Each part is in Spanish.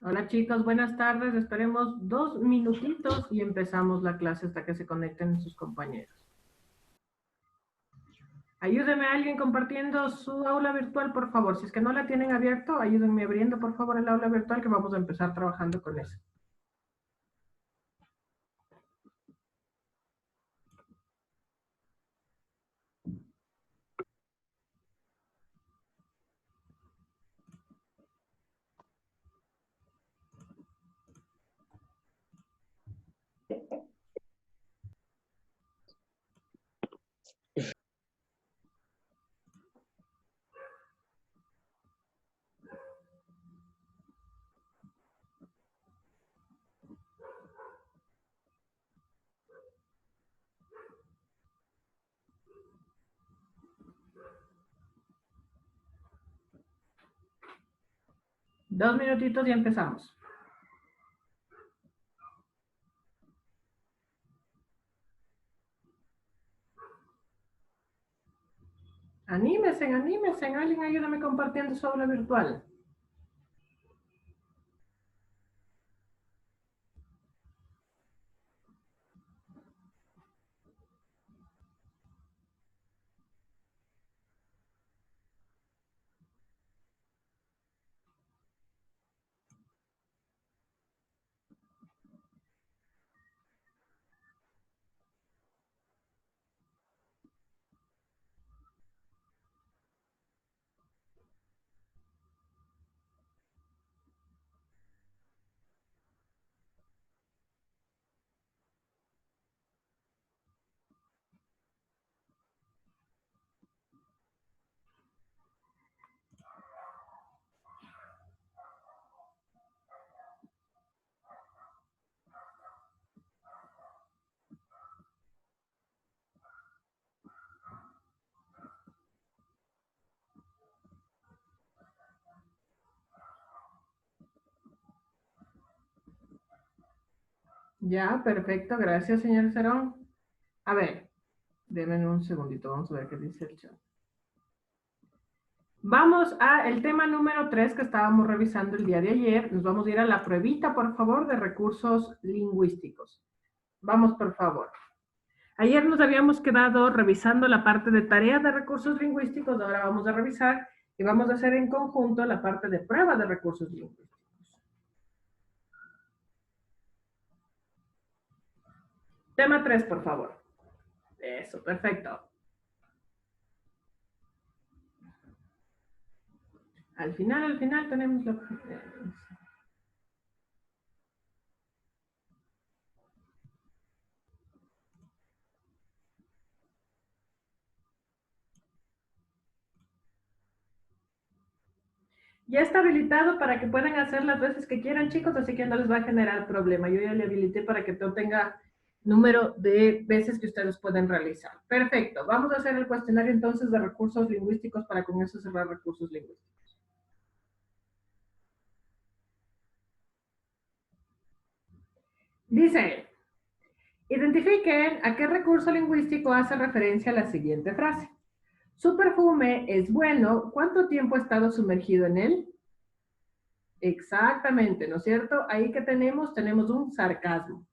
Hola chicos, buenas tardes. Esperemos 2 minutitos y empezamos la clase hasta que se conecten sus compañeros. Ayúdenme a alguien compartiendo su aula virtual, por favor. Si es que no la tienen abierto, ayúdenme abriendo, por favor, el aula virtual que vamos a empezar trabajando con eso. Dos minutitos y empezamos. Anímense, anímense. Alguien ayúdame compartiendo su aula virtual. Ya, perfecto. Gracias, señor Cerón. A ver, denme un segundito. Vamos a ver qué dice el chat. Vamos al tema número 3 que estábamos revisando el día de ayer. Nos vamos a ir a la pruebita, por favor, de recursos lingüísticos. Vamos, por favor. Ayer nos habíamos quedado revisando la parte de tareas de recursos lingüísticos. Ahora vamos a revisar y vamos a hacer en conjunto la parte de prueba de recursos lingüísticos. Tema 3, por favor. Eso, perfecto. Al final tenemos la... Ya está habilitado para que puedan hacer las veces que quieran, chicos, así que no les va a generar problema. Yo ya le habilité para que todo tenga número de veces que ustedes pueden realizar. Perfecto. Vamos a hacer el cuestionario entonces de recursos lingüísticos para con eso cerrar recursos lingüísticos. Dice, identifiquen a qué recurso lingüístico hace referencia la siguiente frase. Su perfume es bueno. ¿Cuánto tiempo ha estado sumergido en él? Exactamente, ¿no es cierto? Ahí que tenemos un sarcasmo.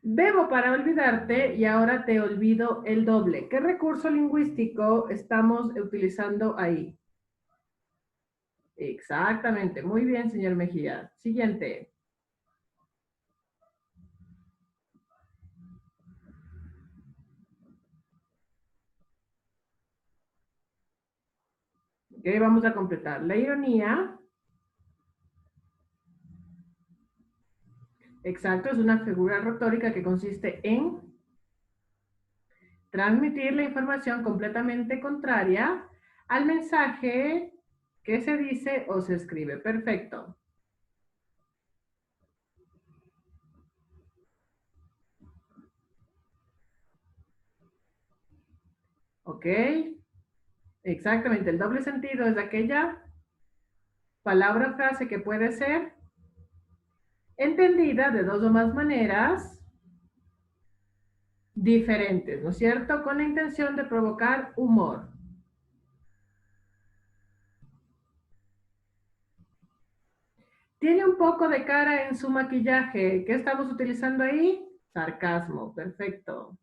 Bebo para olvidarte y ahora te olvido el doble. ¿Qué recurso lingüístico estamos utilizando ahí? Exactamente, muy bien, señor Mejía. Siguiente. Ok, vamos a completar. La ironía, exacto, es una figura retórica que consiste en transmitir la información completamente contraria al mensaje que se dice o se escribe. Perfecto. ¿Ok? Exactamente. El doble sentido es aquella palabra o frase que puede ser entendida de dos o más maneras diferentes, ¿no es cierto? Con la intención de provocar humor. Tiene un poco de cara en su maquillaje. ¿Qué estamos utilizando ahí? Sarcasmo, perfecto.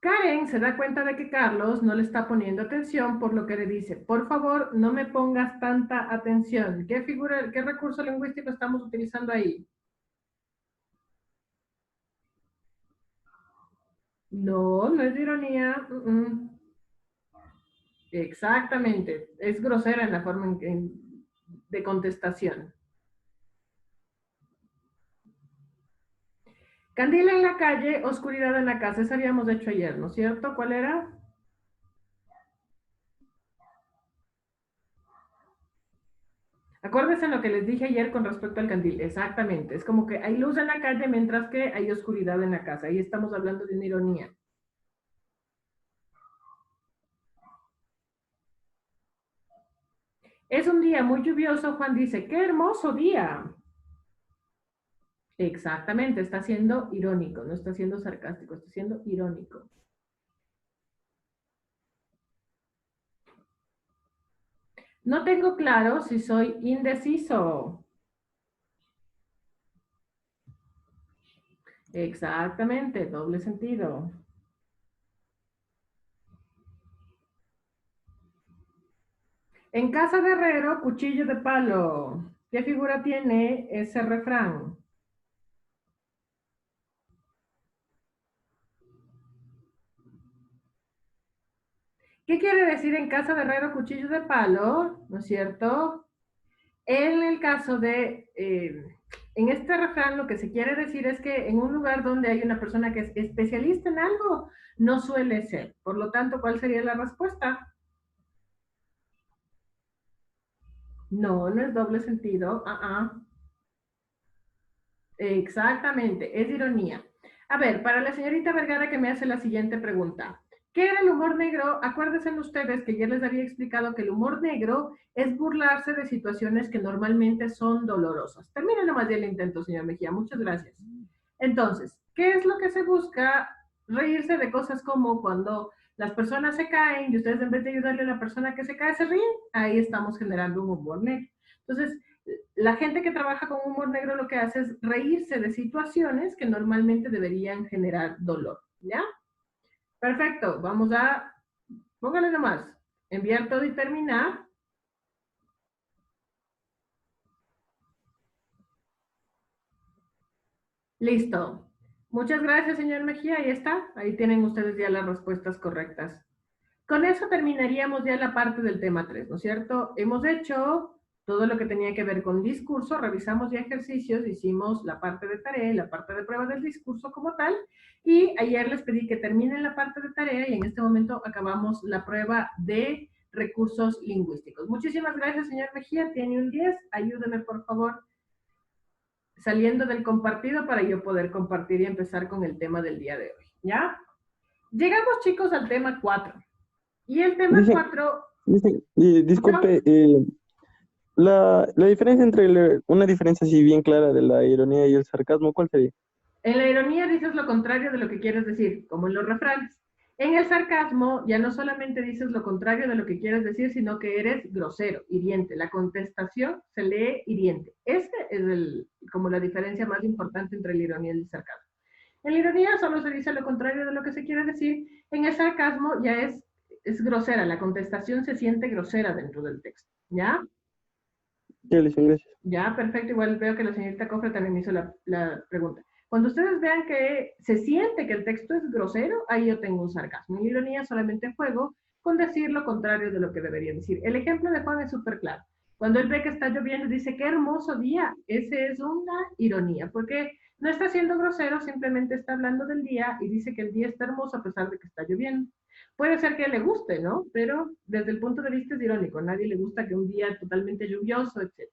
Karen se da cuenta de que Carlos no le está poniendo atención, por lo que le dice, por favor, no me pongas tanta atención. ¿Qué figura, qué recurso lingüístico estamos utilizando ahí? No, no es de ironía. Exactamente, es grosera en la forma de contestación. Candila en la calle, oscuridad en la casa. Eso habíamos hecho ayer, ¿no es cierto? ¿Cuál era? Acuérdense en lo que les dije ayer con respecto al candil. Exactamente. Es como que hay luz en la calle mientras que hay oscuridad en la casa. Ahí estamos hablando de una ironía. Es un día muy lluvioso. Juan dice, ¡qué hermoso día! Exactamente. Está siendo irónico. No está siendo sarcástico. Está siendo irónico. No tengo claro si soy indeciso. Exactamente, doble sentido. En casa de herrero, cuchillo de palo. ¿Qué figura tiene ese refrán? ¿Qué quiere decir en casa de herrero, cuchillo de palo? ¿No es cierto? En el caso de, en este refrán lo que se quiere decir es que en un lugar donde hay una persona que es especialista en algo, no suele ser. Por lo tanto, ¿cuál sería la respuesta? No, no es doble sentido. Exactamente, es ironía. A ver, para la señorita Vergara que me hace la siguiente pregunta. ¿Qué era el humor negro? Acuérdense ustedes que ya les había explicado que el humor negro es burlarse de situaciones que normalmente son dolorosas. Termina nomás ya el intento, señor Mejía. Muchas gracias. Entonces, ¿qué es lo que se busca? Reírse de cosas como cuando las personas se caen y ustedes en vez de ayudarle a la persona que se cae se ríen. Ahí estamos generando un humor negro. Entonces, la gente que trabaja con humor negro lo que hace es reírse de situaciones que normalmente deberían generar dolor, ¿ya? Perfecto, vamos a, póngale nomás, enviar todo y terminar. Listo. Muchas gracias, señor Mejía, ahí está, ahí tienen ustedes ya las respuestas correctas. Con eso terminaríamos ya la parte del tema 3, ¿no es cierto? Hemos hecho todo lo que tenía que ver con discurso, revisamos ya ejercicios, hicimos la parte de tarea y la parte de prueba del discurso como tal, y ayer les pedí que terminen la parte de tarea y en este momento acabamos la prueba de recursos lingüísticos. Muchísimas gracias, señor Mejía, tiene un 10, ayúdeme por favor saliendo del compartido para yo poder compartir y empezar con el tema del día de hoy, ¿ya? Llegamos, chicos, al tema 4. Y el tema Dice, 4, yo, disculpe, la diferencia entre una diferencia así bien clara de la ironía y el sarcasmo, ¿cuál sería? en la ironía dices lo contrario de lo que quieres decir, como en los refranes. En el sarcasmo ya no solamente dices lo contrario de lo que quieres decir, sino que eres grosero, hiriente. La contestación se lee hiriente. Esa es como la diferencia más importante entre la ironía y el sarcasmo. En la ironía solo se dice lo contrario de lo que se quiere decir. En el sarcasmo ya es grosera, la contestación se siente grosera dentro del texto. ¿Ya? Ya, listo, gracias. Ya, perfecto. Igual veo que la señorita Cofre también me hizo la pregunta. Cuando ustedes vean que se siente que el texto es grosero, ahí yo tengo un sarcasmo. En ironía solamente juego con decir lo contrario de lo que debería decir. El ejemplo de Juan es súper claro. Cuando él ve que está lloviendo, dice, qué hermoso día. Ese es una ironía, porque no está siendo grosero, simplemente está hablando del día y dice que el día está hermoso a pesar de que está lloviendo. Puede ser que le guste, ¿no? Pero desde el punto de vista es irónico. A nadie le gusta que un día totalmente lluvioso, etc.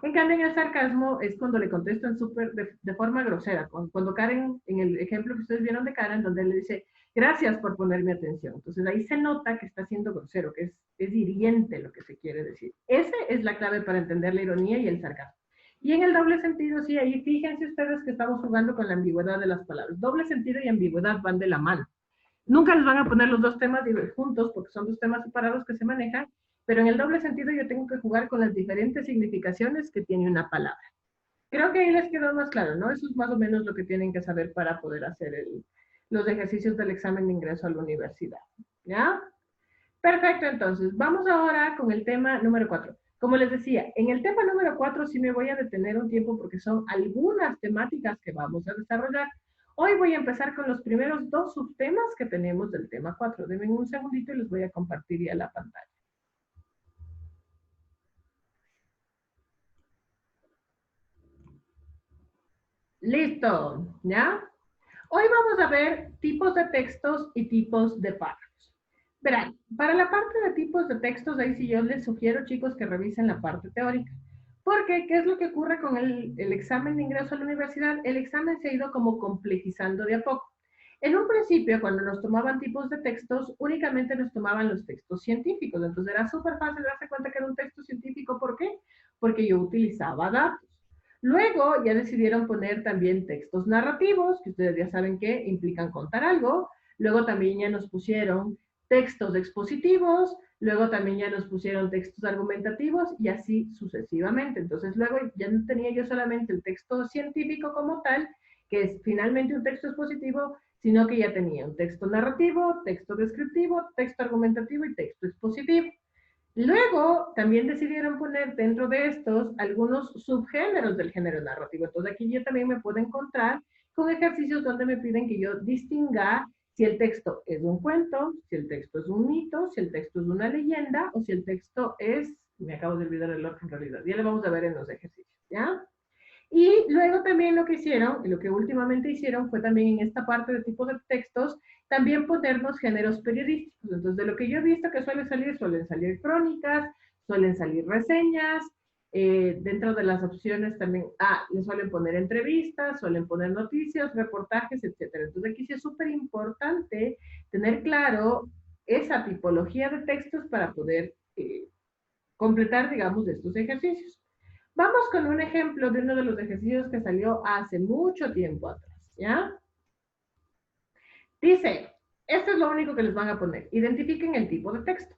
En cambio, en el sarcasmo es cuando le contestan súper de forma grosera. Cuando Karen, en el ejemplo que ustedes vieron de Karen, donde él le dice, gracias por ponerme atención. Entonces ahí se nota que está siendo grosero, que es hiriente lo que se quiere decir. Esa es la clave para entender la ironía y el sarcasmo. Y en el doble sentido, sí, ahí fíjense ustedes que estamos jugando con la ambigüedad de las palabras. Doble sentido y ambigüedad van de la mano. Nunca les van a poner los dos temas juntos porque son dos temas separados que se manejan, pero en el doble sentido yo tengo que jugar con las diferentes significaciones que tiene una palabra. Creo que ahí les quedó más claro, ¿no? Eso es más o menos lo que tienen que saber para poder hacer los ejercicios del examen de ingreso a la universidad. ¿Ya? Perfecto, entonces, vamos ahora con el tema número 4. Como les decía, en el tema número 4 sí me voy a detener un tiempo porque son algunas temáticas que vamos a desarrollar. Hoy voy a empezar con los primeros dos subtemas que tenemos del tema 4. Denme un segundito y les voy a compartir ya la pantalla. Listo, ¿ya? Hoy vamos a ver tipos de textos y tipos de párrafos. Verán, para la parte de tipos de textos, ahí sí yo les sugiero, chicos, que revisen la parte teórica. Porque, ¿qué es lo que ocurre con el examen de ingreso a la universidad? El examen se ha ido como complejizando de a poco. En un principio, cuando nos tomaban tipos de textos, únicamente nos tomaban los textos científicos. Entonces era súper fácil darse cuenta que era un texto científico. ¿Por qué? Porque yo utilizaba datos. Luego ya decidieron poner también textos narrativos, que ustedes ya saben que implican contar algo. Luego también ya nos pusieron textos expositivos, luego también ya nos pusieron textos argumentativos y así sucesivamente. Entonces luego ya no tenía yo solamente el texto científico como tal, que es finalmente un texto expositivo, sino que ya tenía un texto narrativo, texto descriptivo, texto argumentativo y texto expositivo. Luego, también decidieron poner dentro de estos algunos subgéneros del género narrativo. Entonces, aquí yo también me puedo encontrar con ejercicios donde me piden que yo distinga si el texto es un cuento, si el texto es un mito, si el texto es una leyenda o si el texto es, me acabo de olvidar el otro en realidad. Ya lo vamos a ver en los ejercicios, ¿ya? Y luego también lo que hicieron, y lo que últimamente hicieron fue también en esta parte de tipo de textos, también ponernos géneros periodísticos. Entonces, de lo que yo he visto que suelen salir crónicas, suelen salir reseñas, dentro de las opciones también, le suelen poner entrevistas, suelen poner noticias, reportajes, etcétera. Entonces, aquí sí es súper importante tener claro esa tipología de textos para poder completar, digamos, estos ejercicios. Vamos con un ejemplo de uno de los ejercicios que salió hace mucho tiempo atrás, ¿ya? Dice, esto es lo único que les van a poner. Identifiquen el tipo de texto.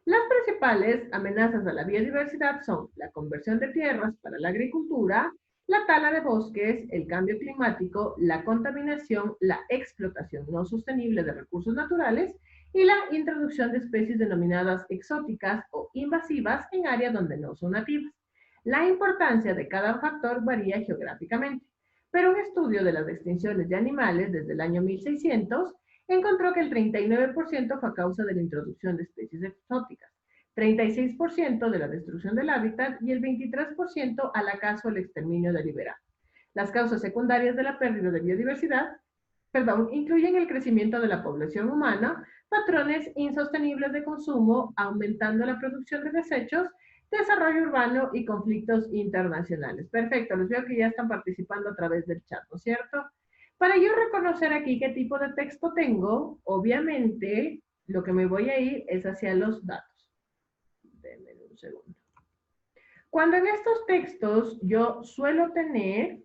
Las principales amenazas a la biodiversidad son la conversión de tierras para la agricultura, la tala de bosques, el cambio climático, la contaminación, la explotación no sostenible de recursos naturales y la introducción de especies denominadas exóticas o invasivas en áreas donde no son nativas. La importancia de cada factor varía geográficamente, pero un estudio de las extinciones de animales desde el año 1600 encontró que el 39% fue a causa de la introducción de especies exóticas, 36% de la destrucción del hábitat y el 23% al acaso o el exterminio deliberado. Las causas secundarias de la pérdida de biodiversidad, incluyen el crecimiento de la población humana, patrones insostenibles de consumo, aumentando la producción de desechos, desarrollo urbano y conflictos internacionales. Perfecto, les veo que ya están participando a través del chat, ¿no es cierto? Para yo reconocer aquí qué tipo de texto tengo, obviamente lo que me voy a ir es hacia los datos. Denme un segundo. Cuando en estos textos yo suelo tener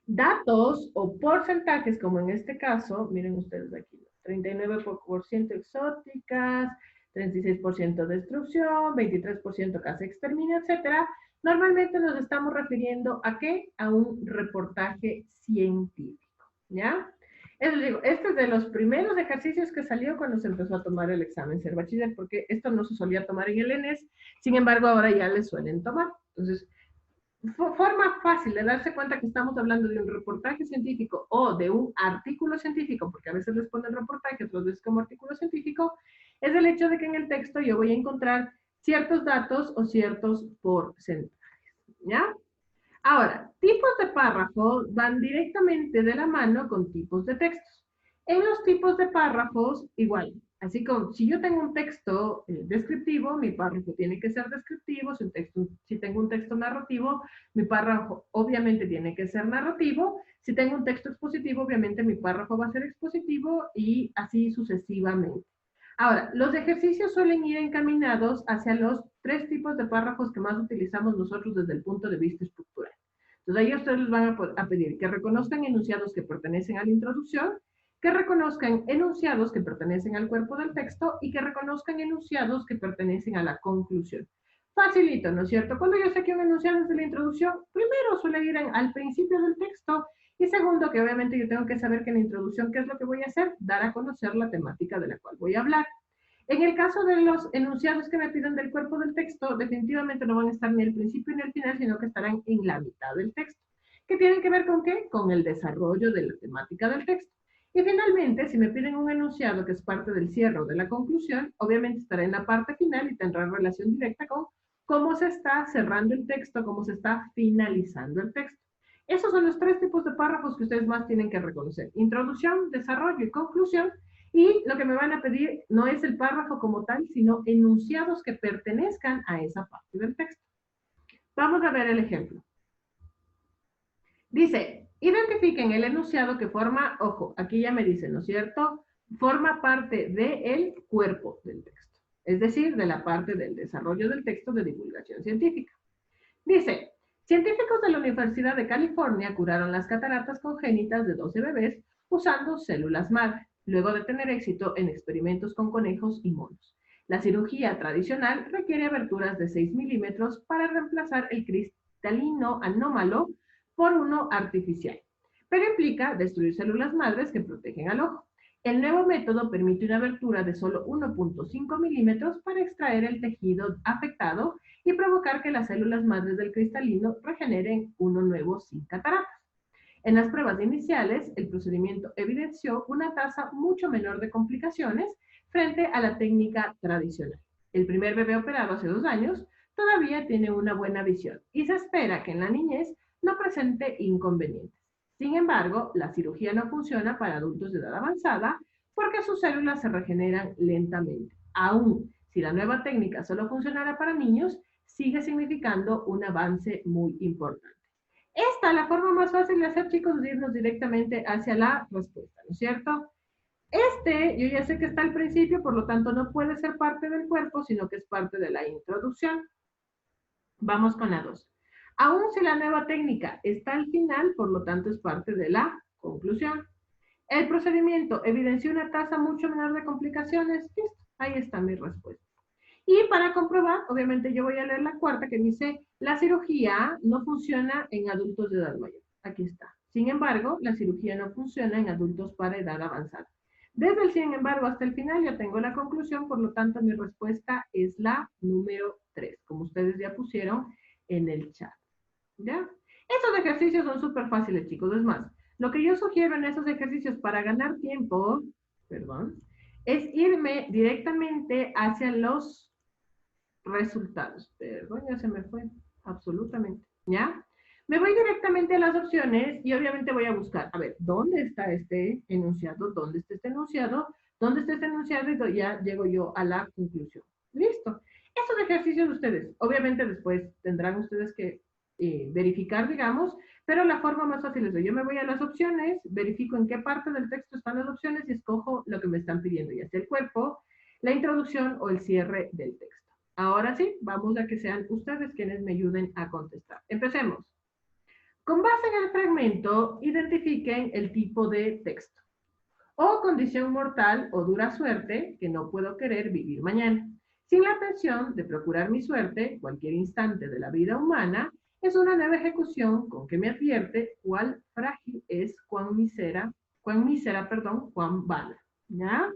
datos o porcentajes, como en este caso, miren ustedes aquí, 39% exóticas, 36% destrucción, 23% casi exterminio, etcétera. Normalmente nos estamos refiriendo a ¿qué? A un reportaje científico, ¿ya? Eso digo, este es de los primeros ejercicios que salió cuando se empezó a tomar el examen ser bachiller, porque esto no se solía tomar en el ENES, sin embargo ahora ya le suelen tomar. Entonces, forma fácil de darse cuenta que estamos hablando de un reportaje científico o de un artículo científico, porque a veces les ponen reportaje, otras veces como artículo científico, es el hecho de que en el texto yo voy a encontrar ciertos datos o ciertos porcentajes, ¿ya? Ahora, tipos de párrafos van directamente de la mano con tipos de textos. En los tipos de párrafos, igual, así como si yo tengo un texto descriptivo, mi párrafo tiene que ser descriptivo, si tengo un texto narrativo, mi párrafo obviamente tiene que ser narrativo, si tengo un texto expositivo, obviamente mi párrafo va a ser expositivo y así sucesivamente. Ahora, los ejercicios suelen ir encaminados hacia los tres tipos de párrafos que más utilizamos nosotros desde el punto de vista estructural. Entonces, ahí ustedes les van a pedir que reconozcan enunciados que pertenecen a la introducción, que reconozcan enunciados que pertenecen al cuerpo del texto y que reconozcan enunciados que pertenecen a la conclusión. Facilito, ¿no es cierto? Cuando yo sé que un enunciado es de la introducción, primero suele ir al principio del texto y segundo, que obviamente yo tengo que saber que en la introducción, ¿qué es lo que voy a hacer? Dar a conocer la temática de la cual voy a hablar. En el caso de los enunciados que me piden del cuerpo del texto, definitivamente no van a estar ni al principio ni al final, sino que estarán en la mitad del texto. ¿Qué tienen que ver con qué? Con el desarrollo de la temática del texto. Y finalmente, si me piden un enunciado que es parte del cierre o de la conclusión, obviamente estará en la parte final y tendrá relación directa con cómo se está cerrando el texto, cómo se está finalizando el texto. Esos son los tres tipos de párrafos que ustedes más tienen que reconocer. Introducción, desarrollo y conclusión. Y lo que me van a pedir no es el párrafo como tal, sino enunciados que pertenezcan a esa parte del texto. Vamos a ver el ejemplo. Dice, identifiquen el enunciado que forma, ojo, aquí ya me dice, ¿no es cierto? Forma parte del cuerpo del texto, es decir, de la parte del desarrollo del texto de divulgación científica. Dice, científicos de la Universidad de California curaron las cataratas congénitas de 12 bebés usando células madre, luego de tener éxito en experimentos con conejos y monos. La cirugía tradicional requiere aberturas de 6 milímetros para reemplazar el cristalino anómalo por uno artificial, pero implica destruir células madres que protegen al ojo. El nuevo método permite una abertura de solo 1.5 milímetros para extraer el tejido afectado y provocar que las células madres del cristalino regeneren uno nuevo sin cataratas. En las pruebas iniciales, el procedimiento evidenció una tasa mucho menor de complicaciones frente a la técnica tradicional. El primer bebé operado hace 2 años todavía tiene una buena visión y se espera que en la niñez no presente inconvenientes. Sin embargo, la cirugía no funciona para adultos de edad avanzada porque sus células se regeneran lentamente. Aún si la nueva técnica solo funcionara para niños, sigue significando un avance muy importante. Esta es la forma más fácil de hacer, chicos, de irnos directamente hacia la respuesta, ¿no es cierto? Yo ya sé que está al principio, por lo tanto no puede ser parte del cuerpo, sino que es parte de la introducción. Vamos con la 2. Aún si la nueva técnica está al final, por lo tanto es parte de la conclusión. El procedimiento evidenció una tasa mucho menor de complicaciones. Listo, ahí está mi respuesta. Y para comprobar, obviamente yo voy a leer la cuarta que dice, la cirugía no funciona en adultos de edad mayor. Aquí está. Sin embargo, la cirugía no funciona en adultos para edad avanzada. Desde el sin embargo hasta el final ya tengo la conclusión, por lo tanto mi respuesta es la número 3, como ustedes ya pusieron en el chat. ¿Ya? Estos ejercicios son súper fáciles, chicos. Es más, lo que yo sugiero en esos ejercicios para ganar tiempo, es irme directamente hacia los resultados. Perdón, ya se me fue, absolutamente. ¿Ya? Me voy directamente a las opciones y obviamente voy a buscar, a ver, ¿dónde está este enunciado? ¿Dónde está este enunciado? ¿Dónde está este enunciado? Y ya llego yo a la conclusión. Listo. Estos ejercicios de ustedes, obviamente después tendrán ustedes que verificar, digamos, pero la forma más fácil es de yo me voy a las opciones, verifico en qué parte del texto están las opciones y escojo lo que me están pidiendo, ya sea el cuerpo, la introducción o el cierre del texto. Ahora sí, vamos a que sean ustedes quienes me ayuden a contestar. Empecemos. Con base en el fragmento, identifiquen el tipo de texto. O condición mortal o dura suerte, que no puedo querer vivir mañana. Sin la tensión de procurar mi suerte, cualquier instante de la vida humana, es una nueva ejecución con que me advierte cuál frágil es, cuán mísera, cuán vana. ¿Ya?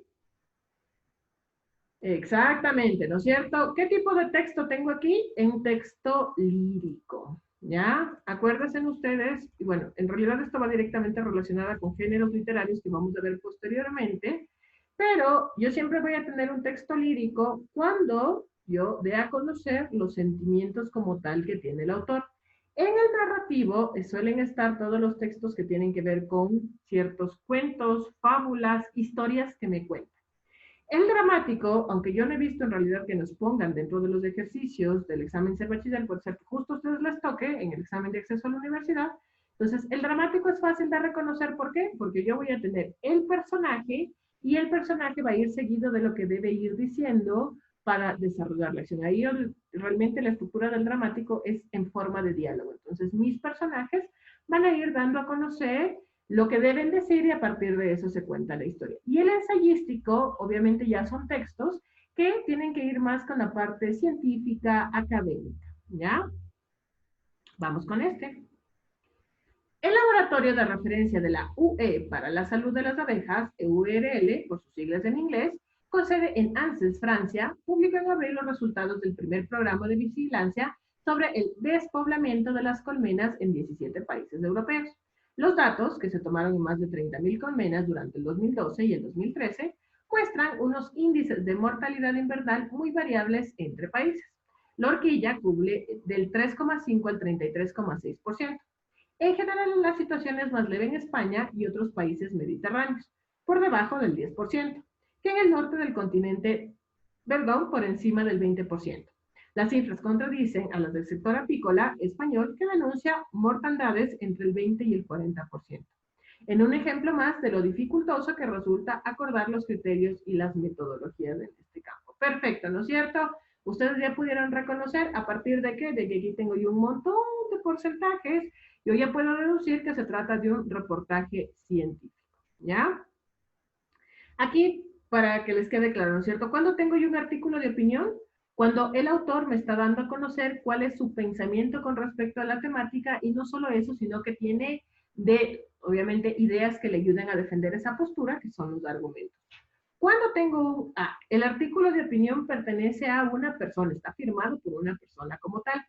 Exactamente, ¿no es cierto? ¿Qué tipo de texto tengo aquí? Un texto lírico. ¿Ya? Acuérdense ustedes, y bueno, en realidad esto va directamente relacionada con géneros literarios que vamos a ver posteriormente, pero yo siempre voy a tener un texto lírico cuando yo dé a conocer los sentimientos como tal que tiene el autor. En el narrativo suelen estar todos los textos que tienen que ver con ciertos cuentos, fábulas, historias que me cuentan. El dramático, aunque yo no he visto en realidad que nos pongan dentro de los ejercicios del examen de bachiller, puede ser que justo a ustedes les toque en el examen de acceso a la universidad. Entonces, el dramático es fácil de reconocer. ¿Por qué? Porque yo voy a tener el personaje y el personaje va a ir seguido de lo que debe ir diciendo para desarrollar la acción. Ahí realmente la estructura del dramático es en forma de diálogo. Entonces, mis personajes van a ir dando a conocer lo que deben decir y a partir de eso se cuenta la historia. Y el ensayístico, obviamente ya son textos que tienen que ir más con la parte científica, académica, ¿ya? Vamos con este. El Laboratorio de Referencia de la UE para la Salud de las Abejas, EURL, por sus siglas en inglés, con sede en Anses, Francia, publicó en abril los resultados del primer programa de vigilancia sobre el despoblamiento de las colmenas en 17 países europeos. Los datos, que se tomaron en más de 30.000 colmenas durante el 2012 y el 2013, muestran unos índices de mortalidad invernal muy variables entre países. La horquilla cubre del 3,5 al 33,6%. En general, la situación es más leve en España y otros países mediterráneos, por debajo del 10%, que en el norte del continente, por encima del 20%. Las cifras contradicen a las del sector apícola español, que denuncia mortandades entre el 20 y el 40%. En un ejemplo más de lo dificultoso que resulta acordar los criterios y las metodologías en este campo. Perfecto, ¿no es cierto? Ustedes ya pudieron reconocer a partir de qué, de que aquí tengo yo un montón de porcentajes, yo ya puedo deducir que se trata de un reportaje científico, ¿ya? Aquí, para que les quede claro, ¿no es cierto? ¿Cuándo tengo yo un artículo de opinión? Cuando el autor me está dando a conocer cuál es su pensamiento con respecto a la temática y no solo eso, sino que tiene obviamente, ideas que le ayuden a defender esa postura, que son los argumentos. Cuando tengo el artículo de opinión pertenece a una persona, está firmado por una persona como tal.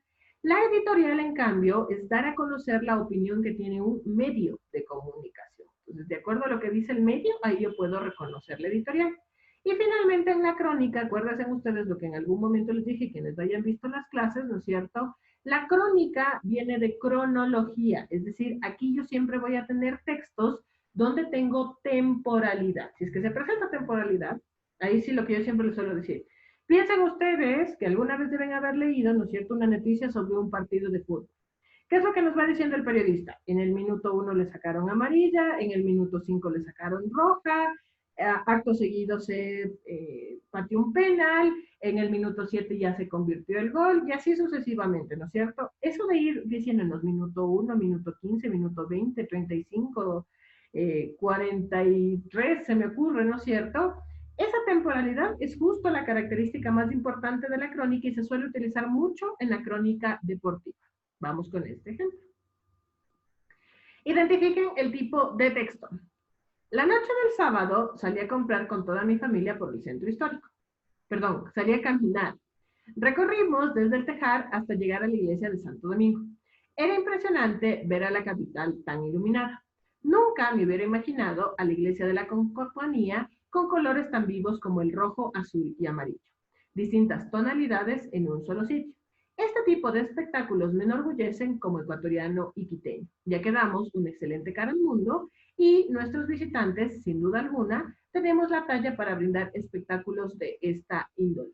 La editorial, en cambio, es dar a conocer la opinión que tiene un medio de comunicación. Entonces, de acuerdo a lo que dice el medio, ahí yo puedo reconocer la editorial. Y finalmente, en la crónica, acuérdense ustedes lo que en algún momento les dije, quienes hayan visto las clases, ¿no es cierto? La crónica viene de cronología, es decir, aquí yo siempre voy a tener textos donde tengo temporalidad. Si es que se presenta temporalidad, ahí sí lo que yo siempre les suelo decir. Piensen ustedes que alguna vez deben haber leído, ¿no es cierto?, una noticia sobre un partido de fútbol. ¿Qué es lo que nos va diciendo el periodista? En el minuto 1 le sacaron amarilla, en el minuto 5 le sacaron roja, acto seguido se pateó un penal, en el minuto 7 ya se convirtió el gol, y así sucesivamente, ¿no es cierto? Eso de ir diciendo en los minuto 1, minuto 15, minuto 20, 35, 43, se me ocurre, ¿no es cierto? Esa temporalidad es justo la característica más importante de la crónica y se suele utilizar mucho en la crónica deportiva. Vamos con este ejemplo. Identifiquen el tipo de texto. La noche del sábado salí a comprar con toda mi familia por el centro histórico. Perdón, salí a caminar. Recorrimos desde el Tejar hasta llegar a la iglesia de Santo Domingo. Era impresionante ver a la capital tan iluminada. Nunca me hubiera imaginado a la iglesia de la Compañía con colores tan vivos como el rojo, azul y amarillo. Distintas tonalidades en un solo sitio. Este tipo de espectáculos me enorgullecen como ecuatoriano y quiteño, ya que damos una excelente cara al mundo y nuestros visitantes, sin duda alguna, tenemos la talla para brindar espectáculos de esta índole.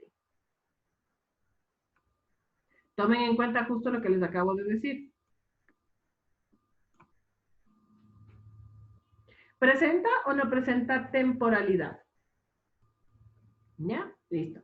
Tomen en cuenta justo lo que les acabo de decir. ¿Presenta o no presenta temporalidad? ¿Ya? Listo.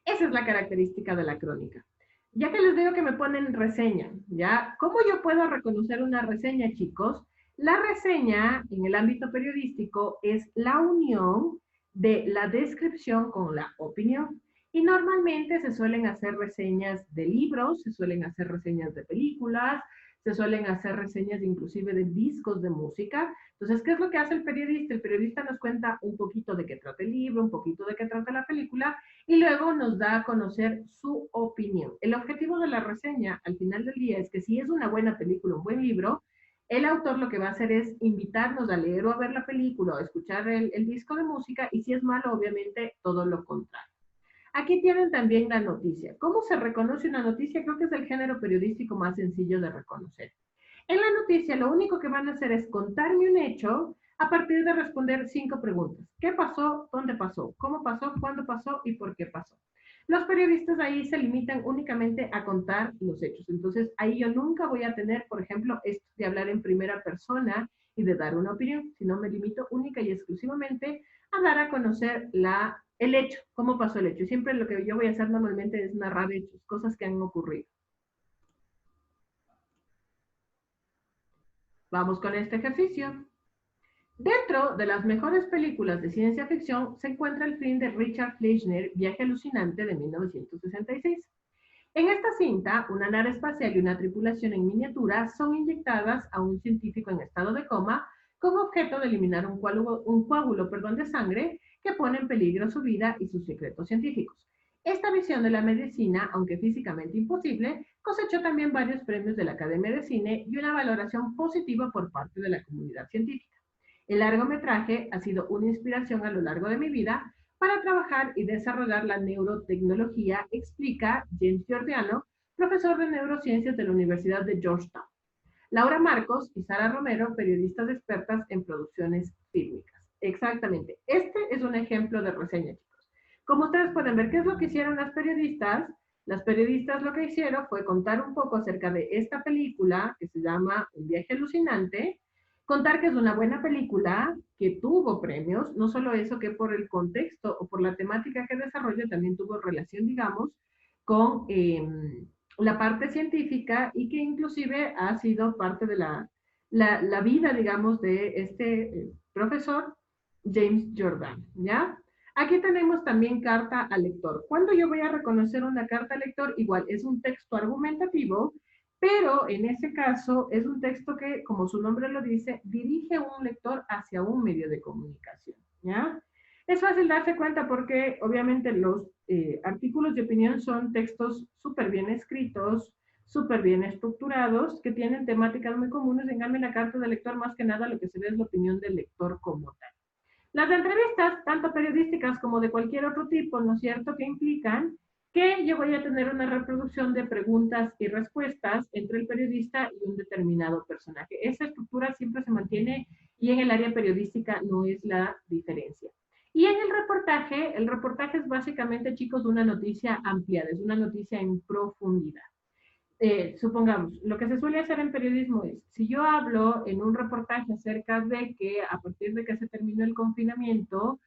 Esa es la característica de la crónica. Ya que les digo que me ponen reseña, ¿ya? ¿Cómo yo puedo reconocer una reseña, chicos? La reseña en el ámbito periodístico es la unión de la descripción con la opinión. Y normalmente se suelen hacer reseñas de libros, se suelen hacer reseñas de películas, se suelen hacer reseñas inclusive de discos de música. Entonces, ¿qué es lo que hace el periodista? El periodista nos cuenta un poquito de qué trata el libro, un poquito de qué trata la película, y luego nos da a conocer su opinión. El objetivo de la reseña al final del día es que si es una buena película, un buen libro, el autor lo que va a hacer es invitarnos a leer o a ver la película o a escuchar el disco de música, y si es malo, obviamente todo lo contrario. Aquí tienen también la noticia. ¿Cómo se reconoce una noticia? Creo que es el género periodístico más sencillo de reconocer. En la noticia lo único que van a hacer es contarme un hecho a partir de responder 5 preguntas. ¿Qué pasó? ¿Dónde pasó? ¿Cómo pasó? ¿Cuándo pasó? ¿Y por qué pasó? Los periodistas ahí se limitan únicamente a contar los hechos. Entonces, ahí yo nunca voy a tener, por ejemplo, esto de hablar en primera persona y de dar una opinión, sino me limito única y exclusivamente a dar a conocer el hecho, cómo pasó el hecho. Y siempre lo que yo voy a hacer normalmente es narrar hechos, cosas que han ocurrido. Vamos con este ejercicio. Dentro de las mejores películas de ciencia ficción se encuentra el film de Richard Fleischer, Viaje alucinante, de 1966. En esta cinta, una nave espacial y una tripulación en miniatura son inyectadas a un científico en estado de coma con objeto de eliminar un coágulo de sangre que pone en peligro su vida y sus secretos científicos. Esta visión de la medicina, aunque físicamente imposible, cosechó también varios premios de la Academia de Cine y una valoración positiva por parte de la comunidad científica. El largometraje ha sido una inspiración a lo largo de mi vida para trabajar y desarrollar la neurotecnología, explica James Giordano, profesor de neurociencias de la Universidad de Georgetown. Laura Marcos y Sara Romero, periodistas expertas en producciones fílmicas. Exactamente. Este es un ejemplo de reseña, chicos. Como ustedes pueden ver, ¿qué es lo que hicieron las periodistas? Las periodistas lo que hicieron fue contar un poco acerca de esta película que se llama Un viaje alucinante, contar que es una buena película, que tuvo premios, no solo eso, que por el contexto o por la temática que desarrolla, también tuvo relación, digamos, con la parte científica y que inclusive ha sido parte de la vida, digamos, de este profesor James Jordan, ¿ya? Aquí tenemos también carta al lector. ¿Cuándo yo voy a reconocer una carta al lector? Igual, es un texto argumentativo, pero en ese caso es un texto que, como su nombre lo dice, dirige a un lector hacia un medio de comunicación, ¿ya? Es fácil darse cuenta porque obviamente los artículos de opinión son textos súper bien escritos, súper bien estructurados, que tienen temáticas muy comunes. En cambio, en la carta del lector, más que nada, lo que se ve es la opinión del lector como tal. Las entrevistas, tanto periodísticas como de cualquier otro tipo, ¿no es cierto?, que implican que yo voy a tener una reproducción de preguntas y respuestas entre el periodista y un determinado personaje. Esa estructura siempre se mantiene y en el área periodística no es la diferencia. Y en el reportaje es básicamente, chicos, una noticia ampliada, es una noticia en profundidad. Supongamos, lo que se suele hacer en periodismo es, si yo hablo en un reportaje acerca de que a partir de que se terminó el confinamiento,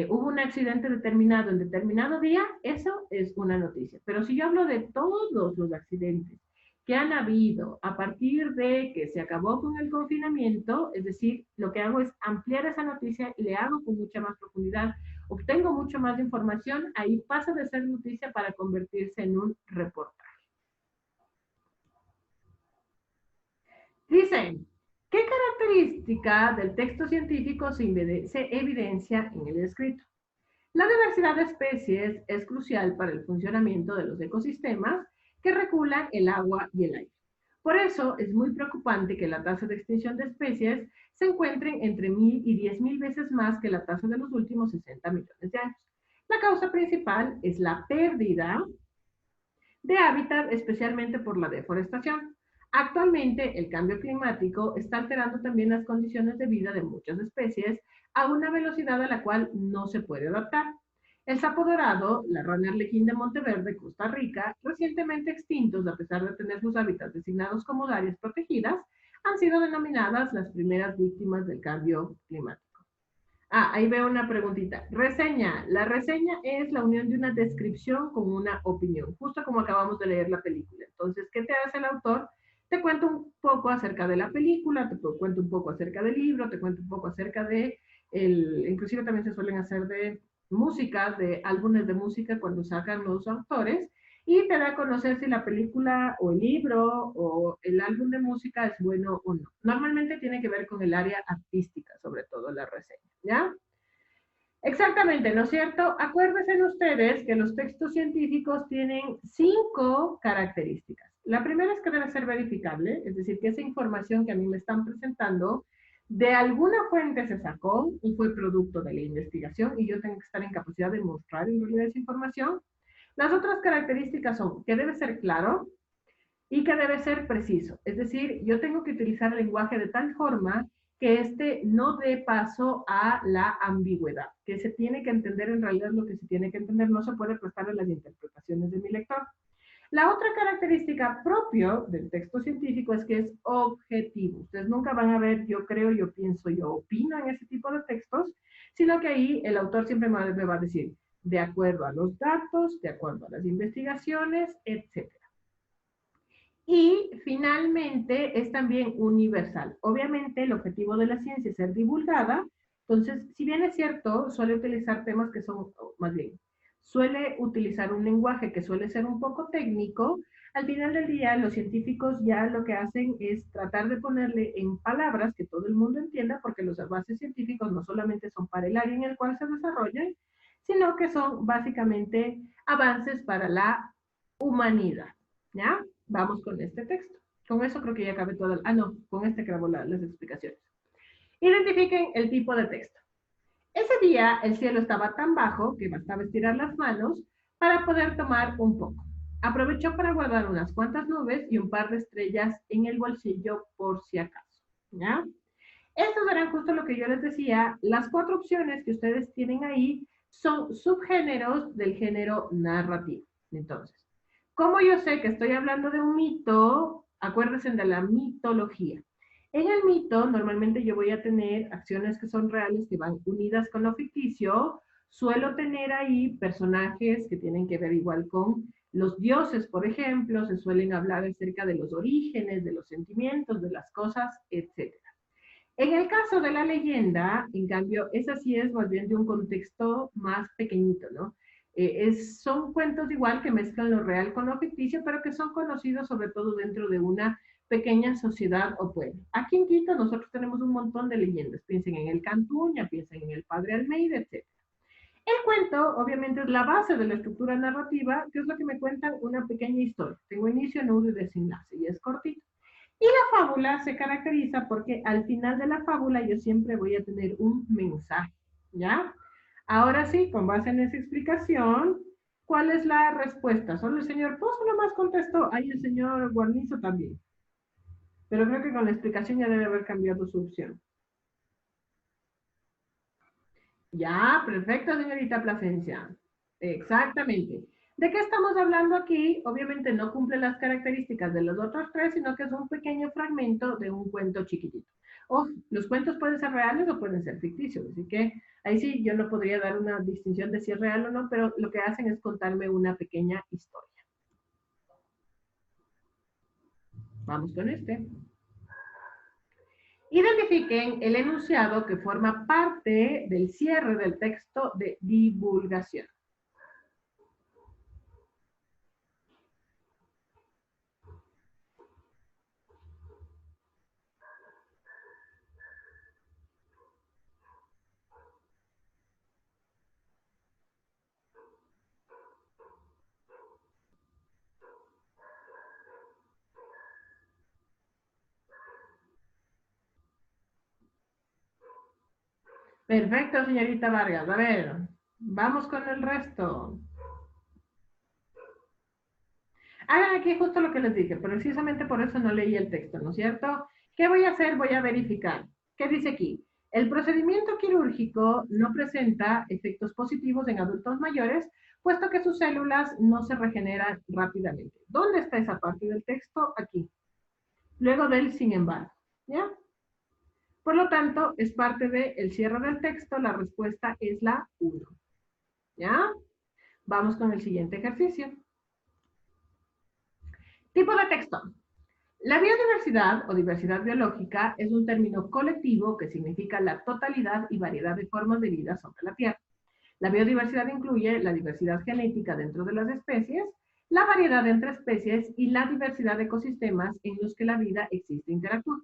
hubo un accidente determinado en determinado día, eso es una noticia. Pero si yo hablo de todos los accidentes que han habido a partir de que se acabó con el confinamiento, es decir, lo que hago es ampliar esa noticia, le hago con mucha más profundidad, obtengo mucho más información, ahí pasa de ser noticia para convertirse en un reportaje. Dicen, ¿qué característica del texto científico se evidencia en el escrito? La diversidad de especies es crucial para el funcionamiento de los ecosistemas que regulan el agua y el aire. Por eso es muy preocupante que la tasa de extinción de especies se encuentre entre 1.000 y 10.000 veces más que la tasa de los últimos 60 millones de años. La causa principal es la pérdida de hábitat, especialmente por la deforestación. Actualmente, el cambio climático está alterando también las condiciones de vida de muchas especies a una velocidad a la cual no se puede adaptar. El sapo dorado, la rana arlequín de Monteverde, Costa Rica, recientemente extintos a pesar de tener sus hábitats designados como áreas protegidas, han sido denominadas las primeras víctimas del cambio climático. Ah, ahí veo una preguntita. Reseña. La reseña es la unión de una descripción con una opinión, justo como acabamos de leer la película. Entonces, ¿qué te hace el autor? Te cuento un poco acerca de la película, te cuento un poco acerca del libro, te cuento un poco acerca de, inclusive también se suelen hacer de música, de álbumes de música cuando sacan los autores, y te da a conocer si la película o el libro o el álbum de música es bueno o no. Normalmente tiene que ver con el área artística, sobre todo la reseña, ¿ya? Exactamente, ¿no es cierto? Acuérdense ustedes que los textos científicos tienen 5 características. La primera es que debe ser verificable, es decir, que esa información que a mí me están presentando de alguna fuente se sacó y fue producto de la investigación y yo tengo que estar en capacidad de mostrar en realidad esa información. Las otras características son que debe ser claro y que debe ser preciso. Es decir, yo tengo que utilizar el lenguaje de tal forma que este no dé paso a la ambigüedad, que se tiene que entender en realidad lo que se tiene que entender, no se puede prestar a las interpretaciones de mi lector. La otra característica propia del texto científico es que es objetivo. Ustedes nunca van a ver yo creo, yo pienso, yo opino en ese tipo de textos, sino que ahí el autor siempre me va a decir, de acuerdo a los datos, de acuerdo a las investigaciones, etc. Y finalmente es también universal. Obviamente el objetivo de la ciencia es ser divulgada, entonces si bien es cierto, suele utilizar temas que son, más bien, suele utilizar un lenguaje que suele ser un poco técnico, al final del día los científicos ya lo que hacen es tratar de ponerle en palabras que todo el mundo entienda, porque los avances científicos no solamente son para el área en el cual se desarrollan, sino que son básicamente avances para la humanidad, ¿ya? Vamos con este texto. Con eso creo que ya acabé toda. No, con este grabo las explicaciones. Identifiquen el tipo de texto. Ese día el cielo estaba tan bajo que bastaba estirar las manos para poder tomar un poco. Aprovechó para guardar unas cuantas nubes y un par de estrellas en el bolsillo por si acaso, ¿ya? Estos eran justo lo que yo les decía. Las 4 opciones que ustedes tienen ahí son subgéneros del género narrativo. Entonces, como yo sé que estoy hablando de un mito, acuérdense de la mitología. En el mito, normalmente yo voy a tener acciones que son reales, que van unidas con lo ficticio. Suelo tener ahí personajes que tienen que ver igual con los dioses, por ejemplo. Se suelen hablar acerca de los orígenes, de los sentimientos, de las cosas, etc. En el caso de la leyenda, en cambio, esa sí es más bien de un contexto más pequeñito, ¿no? Son cuentos igual que mezclan lo real con lo ficticio, pero que son conocidos sobre todo dentro de una pequeña sociedad o pueblo. Aquí en Quito nosotros tenemos un montón de leyendas. Piensen en el Cantuña, piensen en el Padre Almeida, etc. El cuento, obviamente, es la base de la estructura narrativa, que es lo que me cuentan una pequeña historia. Tengo inicio, nudo y desenlace, y es cortito. Y la fábula se caracteriza porque al final de la fábula yo siempre voy a tener un mensaje, ¿ya? Ahora sí, con base en esa explicación, ¿cuál es la respuesta? Solo el señor Pozo nomás contestó, ahí el señor Guarnizo también. Pero creo que con la explicación ya debe haber cambiado su opción. Ya, perfecto, señorita Plasencia. Exactamente. ¿De qué estamos hablando aquí? Obviamente no cumple las características de los otros 3, sino que es un pequeño fragmento de un cuento chiquitito. Los cuentos pueden ser reales o pueden ser ficticios, así que ahí sí yo no podría dar una distinción de si es real o no, pero lo que hacen es contarme una pequeña historia. Vamos con este. Identifiquen el enunciado que forma parte del cierre del texto de divulgación. Perfecto, señorita Vargas. A ver, vamos con el resto. Hagan aquí justo lo que les dije, precisamente por eso no leí el texto, ¿no es cierto? ¿Qué voy a hacer? Voy a verificar. ¿Qué dice aquí? El procedimiento quirúrgico no presenta efectos positivos en adultos mayores, puesto que sus células no se regeneran rápidamente. ¿Dónde está esa parte del texto? Aquí. Luego del sin embargo, ¿ya? Por lo tanto, es parte del cierre del texto, la respuesta es la 1. ¿Ya? Vamos con el siguiente ejercicio. Tipo de texto. La biodiversidad o diversidad biológica es un término colectivo que significa la totalidad y variedad de formas de vida sobre la Tierra. La biodiversidad incluye la diversidad genética dentro de las especies, la variedad entre especies y la diversidad de ecosistemas en los que la vida existe e interactúa.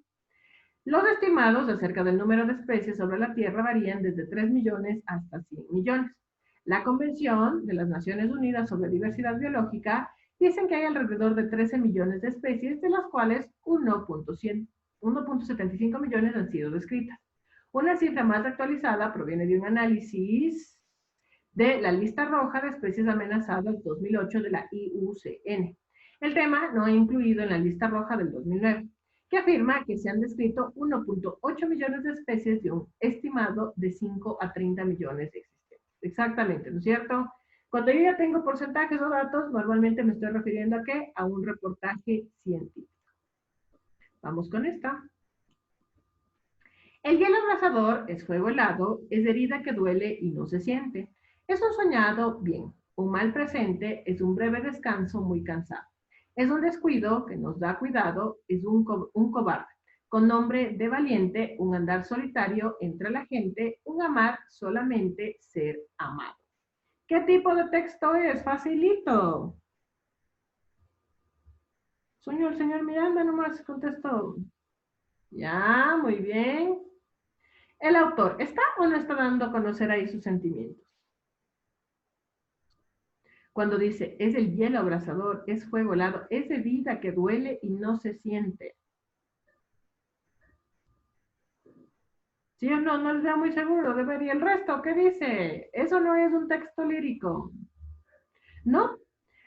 Los estimados acerca del número de especies sobre la Tierra varían desde 3 millones hasta 100 millones. La Convención de las Naciones Unidas sobre Diversidad Biológica dicen que hay alrededor de 13 millones de especies, de las cuales 1.75 millones han sido descritas. Una cifra más actualizada proviene de un análisis de la lista roja de especies amenazadas 2008 de la IUCN. El tema no ha incluido en la lista roja del 2009, que afirma que se han descrito 1.8 millones de especies de un estimado de 5 a 30 millones existentes. Exactamente, ¿no es cierto? Cuando yo ya tengo porcentajes o datos, normalmente me estoy refiriendo a ¿qué? A un reportaje científico. Vamos con esta. El hielo abrasador es fuego helado, es herida que duele y no se siente. Es un soñado bien. Un mal presente es un breve descanso muy cansado. Es un descuido que nos da cuidado, es un cobarde. Con nombre de valiente, un andar solitario entre la gente, un amar solamente ser amado. ¿Qué tipo de texto es? Facilito. Señor Miranda nomás contestó. Ya, muy bien. ¿El autor está o no está dando a conocer ahí sus sentimientos? Cuando dice, es el hielo abrasador, es fuego helado, es de vida que duele y no se siente. ¿Sí o no? No les veo muy seguro. Debería el resto. ¿Qué dice? Eso no es un texto lírico. No,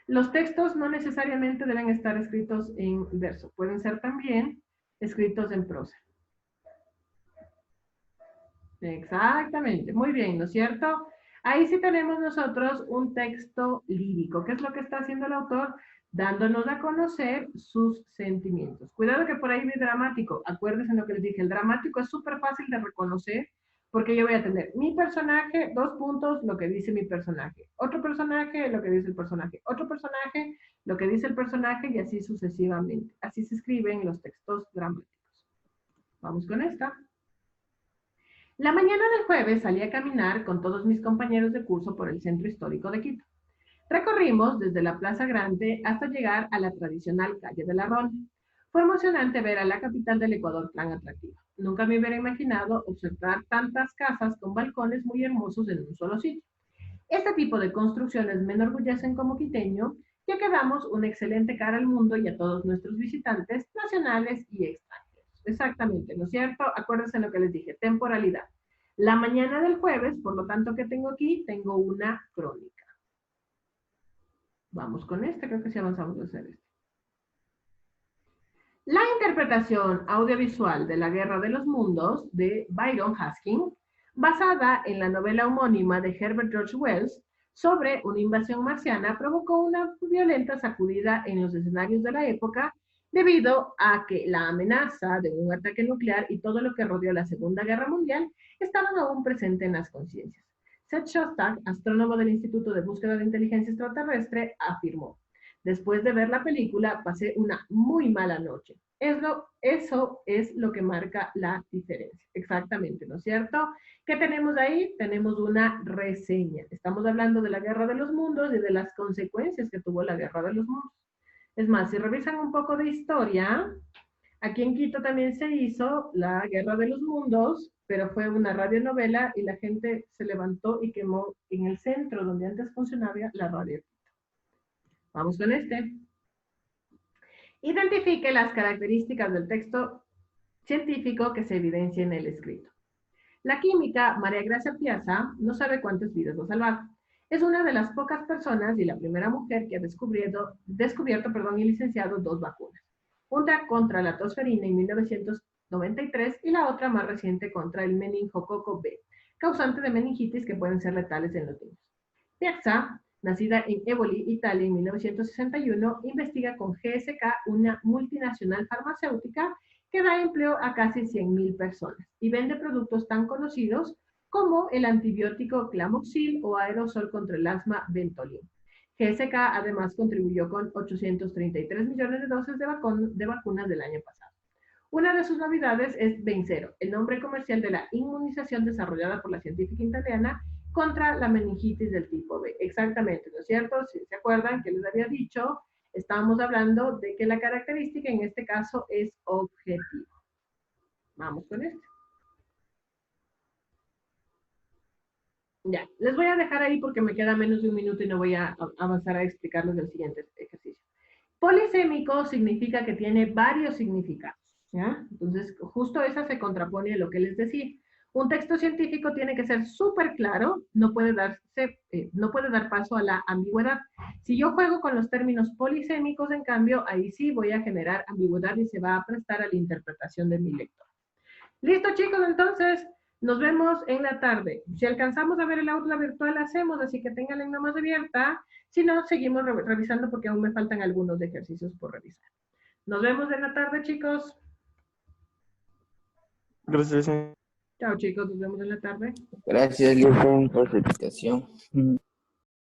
los textos no necesariamente deben estar escritos en verso. Pueden ser también escritos en prosa. Exactamente. Muy bien, ¿no es cierto? Ahí sí tenemos nosotros un texto lírico. ¿Qué es lo que está haciendo el autor? Dándonos a conocer sus sentimientos. Cuidado que por ahí vi dramático. Acuérdense lo que les dije. El dramático es súper fácil de reconocer porque yo voy a tener mi personaje, 2 puntos, lo que dice mi personaje. Otro personaje, lo que dice el personaje. Otro personaje, lo que dice el personaje y así sucesivamente. Así se escriben los textos dramáticos. Vamos con esta. La mañana del jueves salí a caminar con todos mis compañeros de curso por el centro histórico de Quito. Recorrimos desde la Plaza Grande hasta llegar a la tradicional calle de la Ronda. Fue emocionante ver a la capital del Ecuador tan atractiva. Nunca me hubiera imaginado observar tantas casas con balcones muy hermosos en un solo sitio. Este tipo de construcciones me enorgullecen como quiteño, ya que damos una excelente cara al mundo y a todos nuestros visitantes nacionales y extranjeros. Exactamente, ¿no es cierto? Acuérdense lo que les dije, temporalidad. La mañana del jueves, por lo tanto que tengo aquí, tengo una crónica. Vamos con este, creo que sí avanzamos a hacer este. La interpretación audiovisual de La Guerra de los Mundos de Byron Haskin, basada en la novela homónima de Herbert George Wells sobre una invasión marciana, provocó una violenta sacudida en los escenarios de la época debido a que la amenaza de un ataque nuclear y todo lo que rodeó la Segunda Guerra Mundial estaban aún presentes en las conciencias. Seth Shostak, astrónomo del Instituto de Búsqueda de Inteligencia Extraterrestre, afirmó: después de ver la película, pasé una muy mala noche. Eso es lo que marca la diferencia. Exactamente, ¿no es cierto? ¿Qué tenemos ahí? Tenemos una reseña. Estamos hablando de la Guerra de los Mundos y de las consecuencias que tuvo la Guerra de los Mundos. Es más, si revisan un poco de historia, aquí en Quito también se hizo la Guerra de los Mundos, pero fue una radionovela y la gente se levantó y quemó en el centro donde antes funcionaba la radio. Vamos con este. Identifique las características del texto científico que se evidencia en el escrito. La química María Gracia Piazza no sabe cuántas vidas ha salvado. Es una de las pocas personas y la primera mujer que ha descubierto y licenciado 2 vacunas. Una contra la tosferina en 1993 y la otra más reciente contra el meningococo B, causante de meningitis que pueden ser letales en los niños. Piazza, nacida en Éboli, Italia, en 1961, investiga con GSK, una multinacional farmacéutica que da empleo a casi 100.000 personas y vende productos tan conocidos como el antibiótico Clamoxil o aerosol contra el asma Ventolin. GSK además contribuyó con 833 millones de dosis de vacunas del año pasado. Una de sus novedades es Bencero, el nombre comercial de la inmunización desarrollada por la científica italiana contra la meningitis del tipo B. Exactamente, ¿no es cierto? Si se acuerdan que les había dicho, estábamos hablando de que la característica en este caso es objetivo. Vamos con esto. Ya, les voy a dejar ahí porque me queda menos de un minuto y no voy a avanzar a explicarles el siguiente ejercicio. Polisémico significa que tiene varios significados, ¿ya? Entonces, justo esa se contrapone a lo que les decía. Un texto científico tiene que ser súper claro, no puede dar paso a la ambigüedad. Si yo juego con los términos polisémicos, en cambio, ahí sí voy a generar ambigüedad y se va a prestar a la interpretación de mi lector. Listo, chicos, entonces nos vemos en la tarde. Si alcanzamos a ver el aula virtual, hacemos, así que tengan la más abierta. Si no, seguimos revisando porque aún me faltan algunos ejercicios por revisar. Nos vemos en la tarde, chicos. Gracias. Chao, chicos, nos vemos en la tarde. Gracias, Lieten, por su explicación.